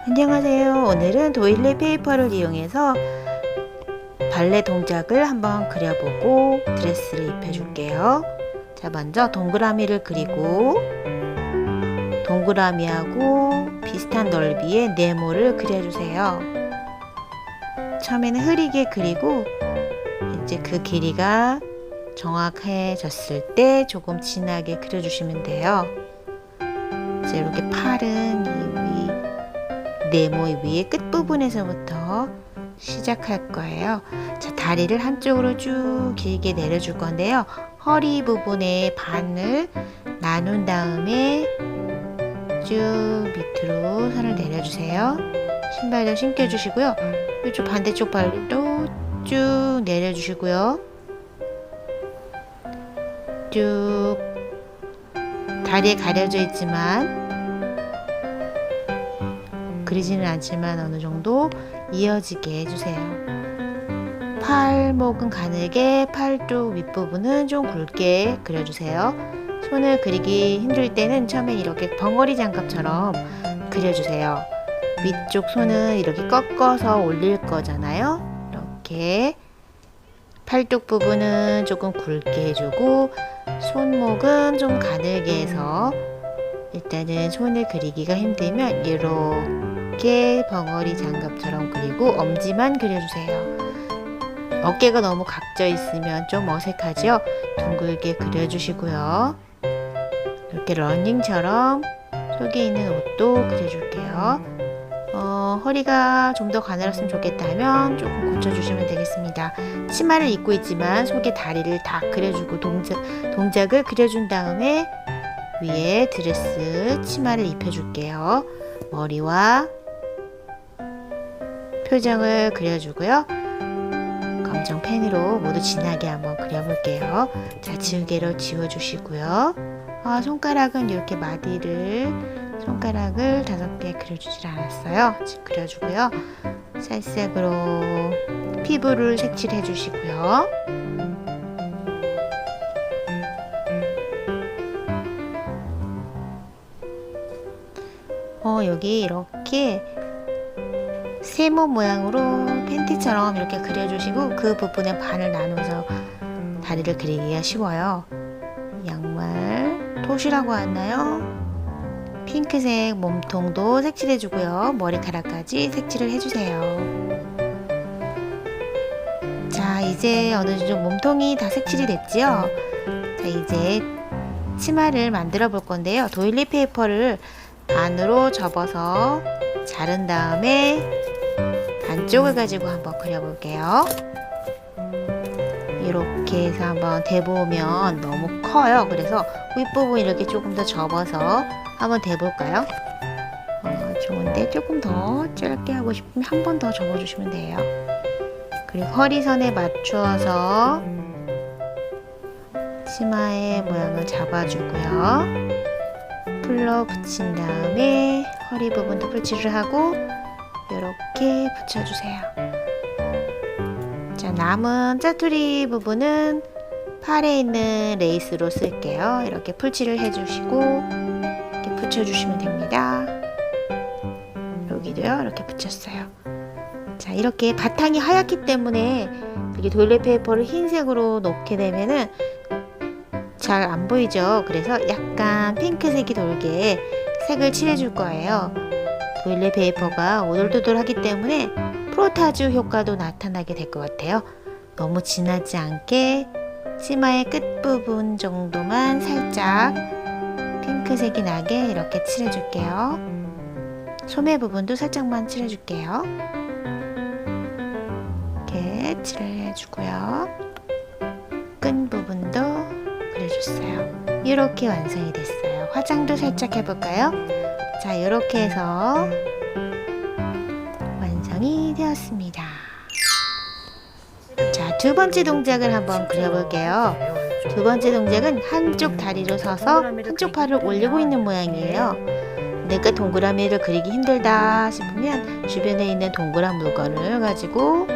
안녕하세요. 오늘은 도일리 페이퍼를 이용해서 발레 동작을 한번 그려보고 드레스를 입혀줄게요. 자, 먼저 동그라미를 그리고 동그라미하고 비슷한 넓이의 네모를 그려주세요. 처음에는 흐리게 그리고 이제 그 길이가 정확해졌을 때 조금 진하게 그려주시면 돼요. 이제 이렇게 팔은 네모 위의 끝부분에서부터 시작할 거예요. 자, 다리를 한쪽으로 쭉 길게 내려줄 건데요. 허리 부분에 반을 나눈 다음에 쭉 밑으로 선을 내려주세요. 신발도 신겨주시고요. 이쪽 반대쪽 발도 쭉 내려주시고요. 쭉 다리에 가려져 있지만 그리지는 않지만 어느 정도 이어지게 해주세요. 팔목은 가늘게, 팔뚝 윗부분은 좀 굵게 그려주세요. 손을 그리기 힘들 때는 처음에 이렇게 벙어리 장갑처럼 그려주세요. 위쪽 손은 이렇게 꺾어서 올릴 거잖아요. 이렇게 팔뚝 부분은 조금 굵게 해주고 손목은 좀 가늘게 해서 일단은 손을 그리기가 힘들면 이렇게 벙어리 장갑처럼 그리고 엄지만 그려주세요. 어깨가 너무 각져 있으면 좀 어색하죠? 둥글게 그려주시고요. 이렇게 러닝처럼 속에 있는 옷도 그려줄게요. 허리가 좀 더 가늘었으면 좋겠다면 조금 고쳐주시면 되겠습니다. 치마를 입고 있지만 속에 다리를 다 그려주고 동작을 그려준 다음에 위에 드레스 치마를 입혀줄게요. 머리와 표정을 그려주고요. 검정 펜으로 모두 진하게 한번 그려볼게요. 자, 지우개로 지워주시고요. 손가락은 이렇게 손가락을 5개 그려주질 않았어요. 지금 그려주고요. 살색으로 피부를 색칠해 주시고요. 여기 이렇게 세모 모양으로 팬티처럼 이렇게 그려주시고 그 부분에 반을 나눠서 다리를 그리기가 쉬워요. 양말 톳이라고 하나요? 핑크색 몸통도 색칠해주고요. 머리카락까지 색칠을 해주세요. 자, 이제 어느 정도 몸통이 다 색칠이 됐지요? 자, 이제 치마를 만들어 볼 건데요. 도일리 페이퍼를 반으로 접어서 자른 다음에 반쪽을 가지고 한번 그려볼게요. 이렇게 해서 한번 대보면 너무 커요. 그래서 윗부분 이렇게 조금 더 접어서 한번 대볼까요? 좋은데 조금 더 짧게 하고 싶으면 한 번 더 접어주시면 돼요. 그리고 허리선에 맞추어서 치마의 모양을 잡아주고요. 풀러 붙인 다음에 허리 부분도 풀칠을 하고 이렇게 붙여주세요. 자, 남은 짜투리 부분은 팔에 있는 레이스로 쓸게요. 이렇게 풀칠을 해주시고 이렇게 붙여주시면 됩니다. 여기도요, 이렇게 붙였어요. 자, 이렇게 바탕이 하얗기 때문에 이렇게 도일리 페이퍼를 흰색으로 놓게 되면은 잘 안 보이죠? 그래서 약간 핑크색이 돌게 색을 칠해줄 거예요. 도일리 페이퍼가 오돌도돌하기 때문에 프로타주 효과도 나타나게 될 것 같아요. 너무 진하지 않게 치마의 끝부분 정도만 살짝 핑크색이 나게 이렇게 칠해줄게요. 소매 부분도 살짝만 칠해줄게요. 이렇게 칠을 해주고요. 끈 부분도 그려줬어요. 이렇게 완성이 됐어요. 화장도 살짝 해볼까요? 자, 이렇게 해서 완성이 되었습니다. 자, 두 번째 동작을 한번 그려볼게요. 두 번째 동작은 한쪽 다리로 서서 한쪽 팔을 올리고 있는 모양이에요. 내가 동그라미를 그리기 힘들다 싶으면 주변에 있는 동그란 물건을 가지고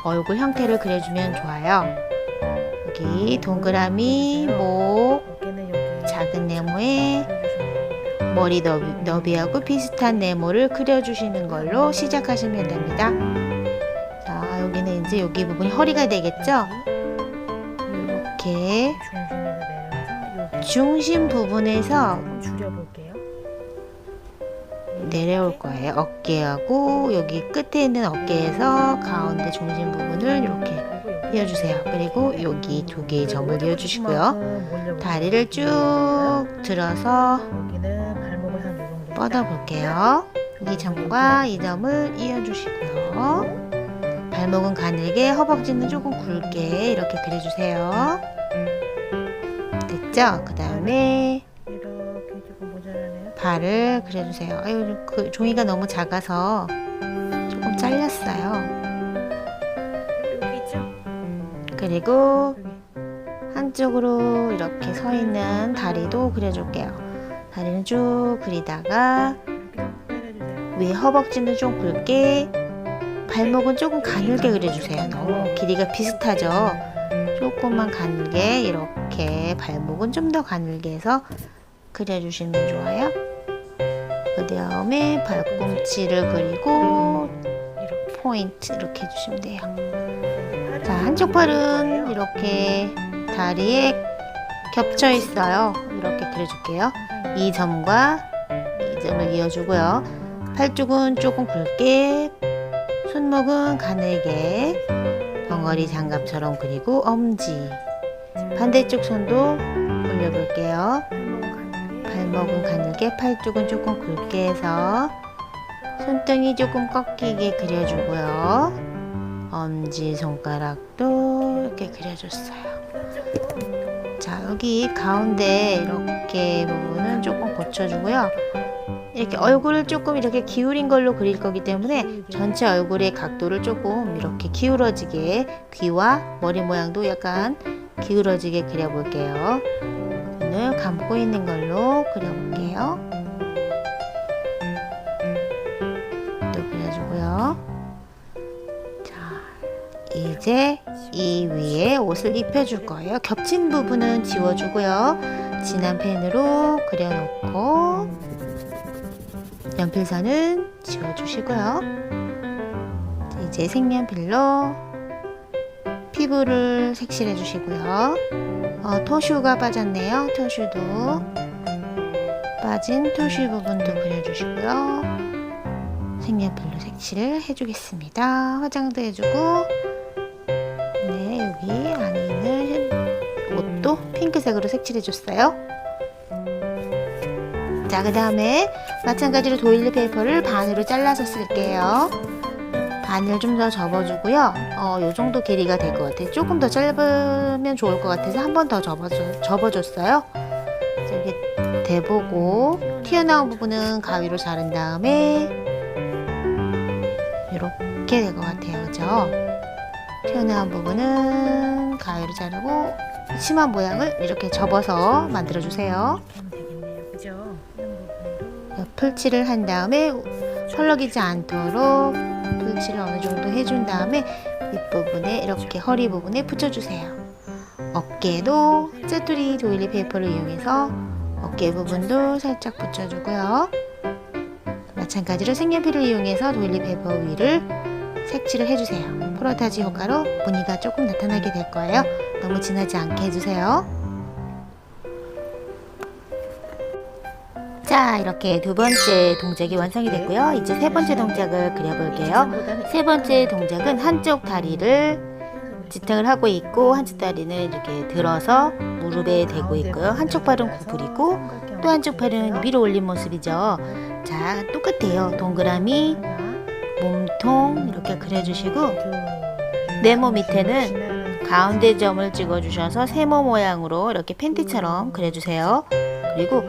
얼굴 형태를 그려주면 좋아요. 여기 동그라미, 목, 작은 네모에 머리 너비하고 비슷한 네모를 그려주시는 걸로 시작하시면 됩니다. 자, 여기는 이제 여기 부분이 허리가 되겠죠? 이렇게 중심 부분에서 줄여볼게요. 내려올 거예요. 어깨하고 여기 끝에 있는 어깨에서 가운데 중심 부분을 이렇게 이어주세요. 그리고 여기 두 개의 점을 이어주시고요. 다리를 쭉 들어서 여기는 발목을 한 요 정도 뻗어 볼게요. 이 점과 이 점을 이어주시고요. 발목은 가늘게, 허벅지는 조금 굵게 이렇게 그려주세요. 됐죠? 그 다음에 이렇게 조금 모자라네요. 발을 그려주세요. 아유, 그 종이가 너무 작아서 조금 잘렸어요. 여기 있죠? 그리고 한쪽으로 이렇게 서 있는 다리도 그려줄게요. 다리는 쭉 그리다가 내려주세요. 위에 허벅지는 좀 굵게, 발목은 조금 가늘게 그려주세요. 너무 길이가 비슷하죠? 조금만 가늘게, 이렇게 발목은 좀 더 가늘게 해서 그려주시면 좋아요. 그 다음에 발꿈치를 그리고 포인트 이렇게 해주시면 돼요. 자, 한쪽 팔은 이렇게 다리에 겹쳐 있어요. 이렇게 그려줄게요. 이 점과 이 점을 이어주고요. 팔 쪽은 조금 굵게, 손목은 가늘게, 벙어리 장갑처럼 그리고 엄지. 반대쪽 손도 올려볼게요. 발목은 가늘게, 팔 쪽은 조금 굵게 해서 손등이 조금 꺾이게 그려주고요. 엄지 손가락도 이렇게 그려줬어요. 자, 여기 가운데 이렇게 부분은 조금 고쳐주고요. 이렇게 얼굴을 조금 이렇게 기울인 걸로 그릴 거기 때문에 전체 얼굴의 각도를 조금 이렇게 기울어지게, 귀와 머리 모양도 약간 기울어지게 그려볼게요. 눈을 감고 있는 걸로 그려볼게요. 또 그려주고요. 자, 이제 이 위에 옷을 입혀줄 거예요. 겹친 부분은 지워주고요. 진한 펜으로 그려놓고 연필선은 지워주시고요. 이제 색연필로 피부를 색칠해 주시고요. 토슈가 빠졌네요. 토슈도 빠진 토슈 부분도 그려주시고요. 색연필로 색칠을 해주겠습니다. 화장도 해주고, 네, 여기 안에 있는 옷도 핑크색으로 색칠해 줬어요. 자, 그 다음에 마찬가지로 도일리 페이퍼를 반으로 잘라서 쓸게요. 반을 좀 더 접어주고요. 요 정도 길이가 될 것 같아요. 조금 더 짧으면 좋을 것 같아서 한 번 더 접어줬어요. 이렇게 대보고 튀어나온 부분은 가위로 자른 다음에 이렇게 될 것 같아요. 그죠? 튀어나온 부분은 가위로 자르고 심한 모양을 이렇게 접어서 만들어주세요. 풀칠을 한 다음에 펄럭이지 않도록 풀칠을 어느 정도 해준 다음에 윗부분에 이렇게 허리 부분에 붙여주세요. 어깨도 짜투리 도일리 페이퍼를 이용해서 어깨 부분도 살짝 붙여주고요. 마찬가지로 색연필을 이용해서 도일리 페이퍼 위를 색칠을 해주세요. 포르타지 효과로 무늬가 조금 나타나게 될 거예요. 너무 진하지 않게 해주세요. 자, 이렇게 두 번째 동작이 완성이 됐고요. 이제 세 번째 동작을 그려볼게요. 세 번째 동작은 한쪽 다리를 지탱을 하고 있고 한쪽 다리는 이렇게 들어서 무릎에 대고 있고요. 한쪽 팔은 구부리고 또 한쪽 팔은 위로 올린 모습이죠. 자, 똑같아요. 동그라미, 몸통 이렇게 그려주시고 네모 밑에는 가운데 점을 찍어주셔서 세모 모양으로 이렇게 팬티처럼 그려주세요. 그리고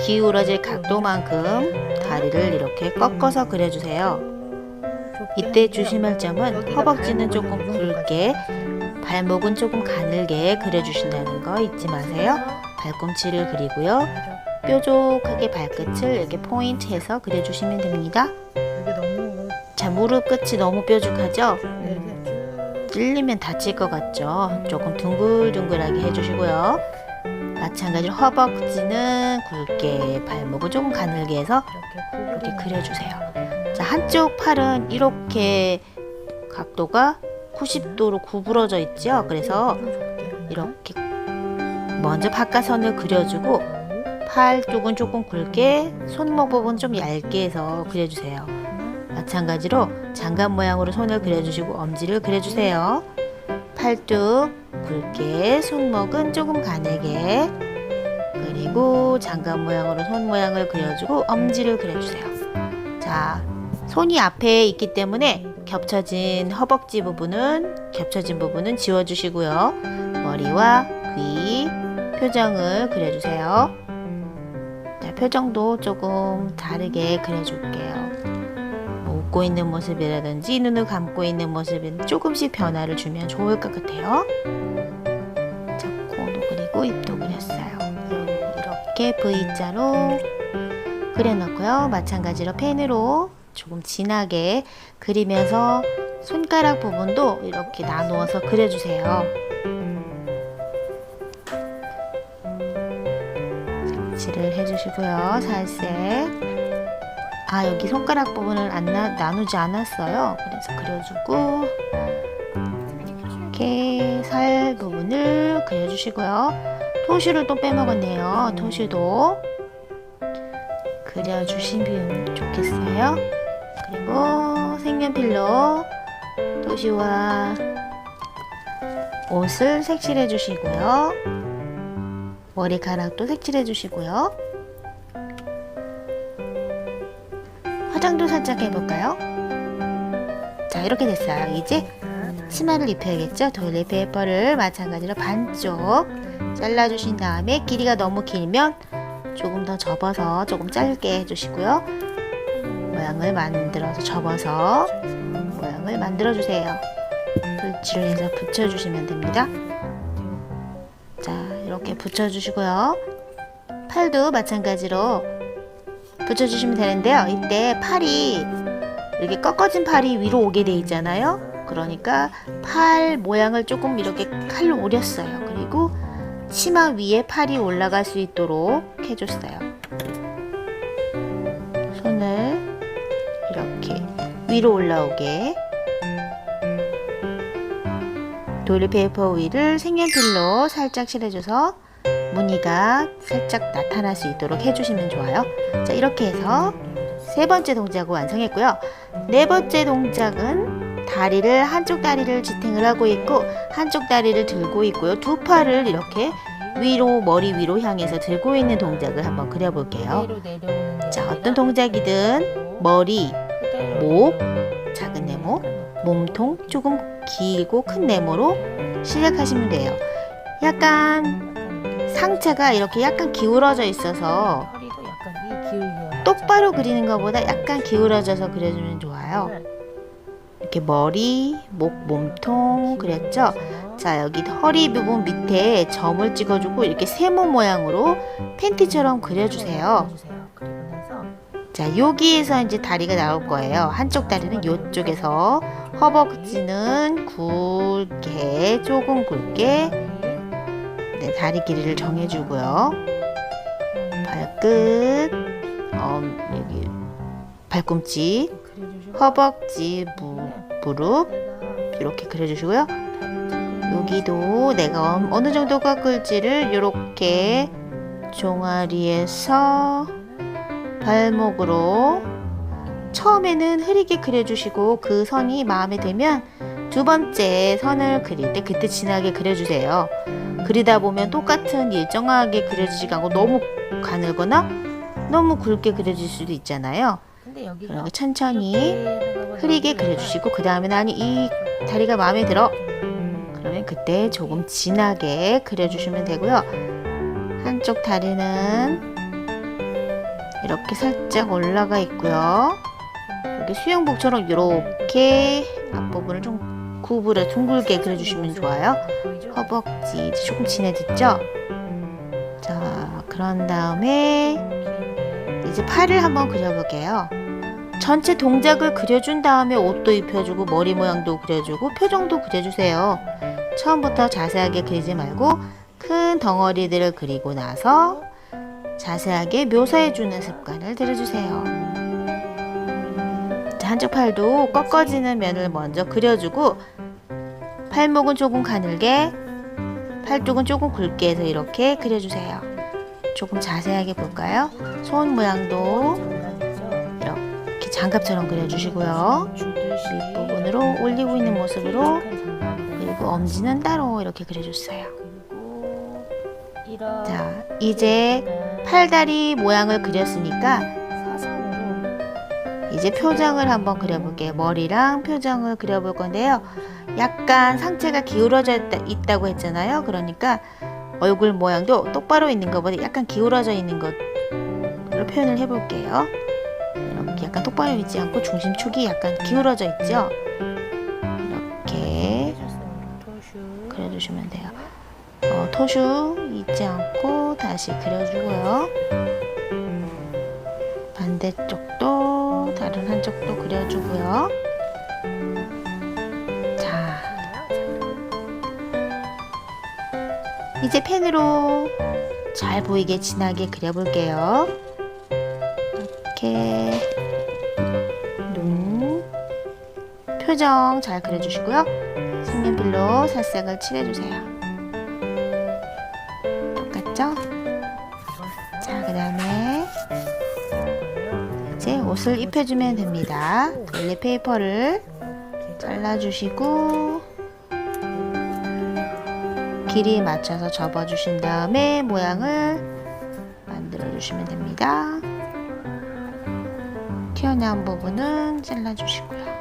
기울어질 각도만큼 다리를 이렇게 꺾어서 그려주세요. 이때 조심할 점은 허벅지는 조금 굵게, 발목은 조금 가늘게 그려주신다는 거 잊지 마세요. 발꿈치를 그리고요. 뾰족하게 발끝을 이렇게 포인트해서 그려주시면 됩니다. 자, 무릎 끝이 너무 뾰족하죠? 찔리면 다칠 것 같죠? 조금 둥글둥글하게 해주시고요. 마찬가지로 허벅지는 굵게, 발목을 조금 가늘게 해서 이렇게 그려주세요. 자, 한쪽 팔은 이렇게 각도가 90도로 구부러져 있죠. 그래서 이렇게 먼저 바깥선을 그려주고 팔 쪽은 조금 굵게, 손목 부분 좀 얇게 해서 그려주세요. 마찬가지로 장갑 모양으로 손을 그려주시고 엄지를 그려주세요. 팔뚝 굵게, 손목은 조금 가늘게, 그리고 장갑 모양으로 손 모양을 그려주고 엄지를 그려주세요. 자, 손이 앞에 있기 때문에 겹쳐진 부분은 지워주시고요. 머리와 귀, 표정을 그려주세요. 자, 표정도 조금 다르게 그려줄게요. 웃고 있는 모습이라든지 눈을 감고 있는 모습은 조금씩 변화를 주면 좋을 것 같아요. 자, 코도 그리고 입도 그렸어요. 이렇게 V자로 그려놓고요. 마찬가지로 펜으로 조금 진하게 그리면서 손가락 부분도 이렇게 나누어서 그려주세요. 색칠을 해주시고요. 살색. 여기 손가락 부분을 나누지 않았어요. 그래서 그려주고, 이렇게 살 부분을 그려주시고요. 토시를 또 빼먹었네요. 토시도 그려주시면 좋겠어요. 그리고 색연필로 토시와 옷을 색칠해 주시고요. 머리카락도 색칠해 주시고요. 화장도 살짝 해볼까요? 자, 이렇게 됐어요. 이제 치마를 입혀야겠죠? 토일렛 페이퍼를 마찬가지로 반쪽 잘라주신 다음에 길이가 너무 길면 조금 더 접어서 조금 짧게 해주시고요. 모양을 만들어서 접어서 모양을 만들어주세요. 툴칠을 해서 붙여주시면 됩니다. 자, 이렇게 붙여주시고요. 팔도 마찬가지로 붙여주시면 되는데요. 이때 팔이 이렇게 꺾어진 팔이 위로 오게 돼 있잖아요. 그러니까 팔 모양을 조금 이렇게 칼로 오렸어요. 그리고 치마 위에 팔이 올라갈 수 있도록 해줬어요. 손을 이렇게 위로 올라오게, 토일렛 페이퍼 위를 색연필로 살짝 칠해줘서 무늬가 살짝 나타날 수 있도록 해주시면 좋아요. 자, 이렇게 해서 세 번째 동작을 완성했고요. 네 번째 동작은 한쪽 다리를 지탱을 하고 있고 한쪽 다리를 들고 있고요. 두 팔을 이렇게 위로, 머리 위로 향해서 들고 있는 동작을 한번 그려볼게요. 자, 어떤 동작이든 머리, 목, 작은 네모, 몸통 조금 길고 큰 네모로 시작하시면 돼요. 약간 상체가 이렇게 약간 기울어져 있어서 똑바로 그리는 것보다 약간 기울어져서 그려주면 좋아요. 이렇게 머리, 목, 몸통 그렸죠? 자, 여기 허리 부분 밑에 점을 찍어주고 이렇게 세모 모양으로 팬티처럼 그려주세요. 자, 여기에서 이제 다리가 나올 거예요. 한쪽 다리는 이쪽에서, 허벅지는 굵게, 조금 굵게, 네, 다리 길이를 정해주고요. 발끝, 여기 발꿈치, 허벅지, 무릎 이렇게 그려주시고요. 여기도 내가 어느 정도 깎을지를 이렇게 종아리에서 발목으로 처음에는 흐리게 그려주시고 그 선이 마음에 들면 두 번째 선을 그릴 때 그때 진하게 그려주세요. 그리다 보면 똑같은 일정하게 그려지지가 않고 너무 가늘거나 너무 굵게 그려질 수도 있잖아요. 그러니까 천천히 흐리게 그려주시고 그 다음에 나는 이 다리가 마음에 들어 그러면 그때 조금 진하게 그려주시면 되고요. 한쪽 다리는 이렇게 살짝 올라가 있고요. 여기 수영복처럼 이렇게 앞부분을 좀 구부려 둥글게 그려주시면 좋아요. 허벅지 조금 진해졌죠? 자, 그런 다음에 이제 팔을 한번 그려볼게요. 전체 동작을 그려준 다음에 옷도 입혀주고 머리 모양도 그려주고 표정도 그려주세요. 처음부터 자세하게 그리지 말고 큰 덩어리들을 그리고 나서 자세하게 묘사해주는 습관을 들여주세요. 자, 한쪽 팔도 꺾어지는 면을 먼저 그려주고 팔목은 조금 가늘게, 팔뚝은 조금 굵게 해서 이렇게 그려주세요. 조금 자세하게 볼까요? 손 모양도 이렇게 장갑처럼 그려주시고요. 윗부분으로 올리고 있는 모습으로, 그리고 엄지는 따로 이렇게 그려줬어요. 자, 이제 팔다리 모양을 그렸으니까 이제 표정을 한번 그려볼게요. 머리랑 표정을 그려볼 건데요. 약간 상체가 기울어져 있다고 했잖아요. 그러니까 얼굴 모양도 똑바로 있는 것보다 약간 기울어져 있는 것으로 표현을 해볼게요. 이렇게 약간 똑바로 있지 않고 중심축이 약간 기울어져 있죠. 이렇게 그려주시면 돼요. 토슈 잊지 않고 다시 그려주고요. 반대쪽도 다른 한쪽도 그려주고요. 자, 이제 펜으로 잘 보이게 진하게 그려볼게요. 이렇게 눈, 표정 잘 그려주시고요. 색연필로 살색을 칠해주세요. 똑같죠? 자, 그 다음에 이제 옷을 입혀주면 됩니다. 돌리 페이퍼를 잘라주시고 길이에 맞춰서 접어주신 다음에 모양을 만들어주시면 됩니다. 튀어나온 부분은 잘라주시고요.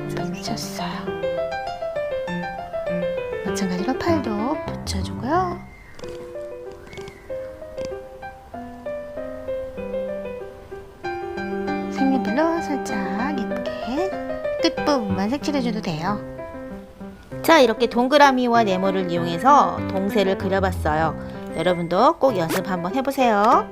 그래서 붙였어요. 마찬가지로 팔도 붙여주고요. 색연필로 살짝 예쁘게 끝부분만 색칠해줘도 돼요. 자, 이렇게 동그라미와 네모를 이용해서 동새를 그려봤어요. 여러분도 꼭 연습 한번 해보세요.